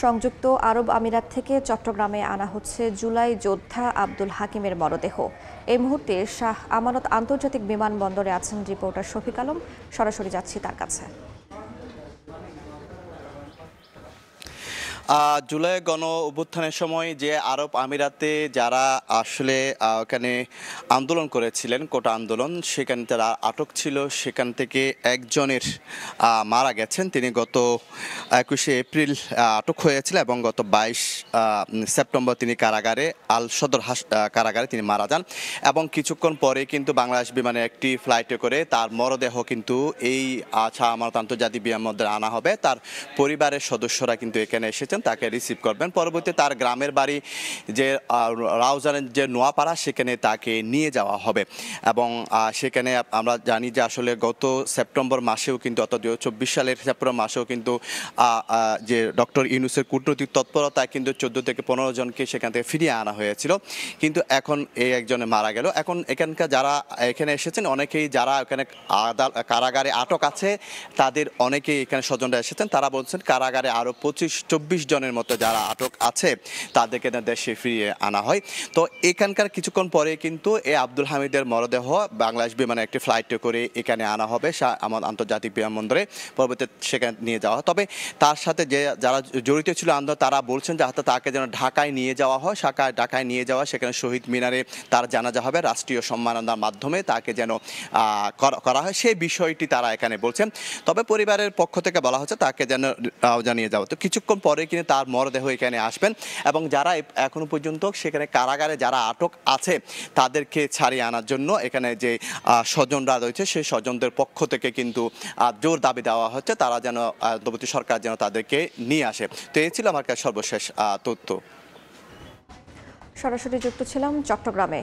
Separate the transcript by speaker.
Speaker 1: সংযুক্ত আরব আমিরাত থেকে চট্টগ্রামে আনা হচ্ছে জুলাই যোদ্ধা আব্দুল হাকিমের মরদেহ। এই মুহূর্তে শাহ আমানত আন্তর্জাতিক বিমানবন্দরে আছেন রিপোর্টার শফিক আলম। সরাসরি যাচ্ছি তার কাছে।
Speaker 2: জুলাই গণ অভ্যুত্থানের সময় যে আরব আমিরাতে যারা আসলে ওখানে আন্দোলন করেছিলেন, কোটা আন্দোলন, সেখানে যারা আটক ছিল সেখান থেকে একজনের মারা গেছেন। তিনি গত 21শে এপ্রিল আটক হয়েছিলেন এবং গত 22 সেপ্টেম্বর তিনি কারাগারে আল সদর কারাগারে তিনি মারা যান। এবং কিছুক্ষণ পরে কিন্তু বাংলাদেশ বিমানে একটি ফ্লাইটে করে তার মরদেহ কিন্তু এই শাহ আমানত আন্তর্জাতিক বিমানবন্দরে আনা হবে। তার পরিবারের সদস্যরা কিন্তু এখানে এসেছেন, তাকে রিসিভ করবেন। পরবর্তী তার গ্রামের বাড়ি যে রাউজানের যে নোয়াপাড়া, সেখানে তাকে নিয়ে যাওয়া হবে। এবং সেখানে আমরা জানি যে আসলে গত সেপ্টেম্বর মাসেও কিন্তু অর্থাৎ 2024 সালের সেপ্টেম্বর মাসেও কিন্তু যে ডক্টর ইউনূসের কূটনৈতিক তৎপরতায় কিন্তু 14 থেকে 15 জনকে সেখান থেকে ফিরিয়ে আনা হয়েছিল। কিন্তু এখন এই একজনে মারা গেল। এখন এখানকার যারা এখানে এসেছেন অনেকেই যারা এখানে কারাগারে আটক আছে তাদের অনেকেই এখানে স্বজনরা এসেছেন। তারা বলছেন কারাগারে আরও 25-24 জনের মতো যারা আটক আছে তাদেরকে দেশে ফিরিয়ে আনা হয়। তো এখানকার কিছুক্ষণ পরে কিন্তু এই আব্দুল হামিদের মরদেহ বাংলাদেশ বিমানে একটি ফ্লাইটে করে এখানে আনা হবে শাহ আমানত আন্তর্জাতিক বিমানবন্দরে। পরবর্তীতে সেখানে নিয়ে যাওয়া হয়। তবে তার সাথে যে যারা জড়িত ছিল আন্দোলন তারা বলছেন যে তাকে যেন ঢাকায় নিয়ে যাওয়া হয়। ঢাকায় নিয়ে যাওয়া, সেখানে শহীদ মিনারে তার জানাজা হবে, রাষ্ট্রীয় সম্মাননার মাধ্যমে তাকে যেন করা হয়, সেই বিষয়টি তারা এখানে বলছেন। তবে পরিবারের পক্ষ থেকে বলা হচ্ছে তাকে যেন জানিয়ে যাওয়া। তো কিছুক্ষণ পরে কিন্তু তার মরদেহ এখানে আসবেন এবং যারা এখনো পর্যন্ত সেখানে কারাগারে যারা আটক আছে তাদেরকে ছাড়িয়ে আনার জন্য এখানে যে স্বজনরা রয়েছে সেই স্বজনদের পক্ষ থেকে কিন্তু জোর দাবি দেওয়া হচ্ছে তারা যেন অন্তর্বর্তী সরকার যেন তাদেরকে নিয়ে আসে। তো এই ছিল আমার কাছে সর্বশেষ তথ্য।
Speaker 1: সরাসরি যুক্ত ছিলাম চট্টগ্রামে।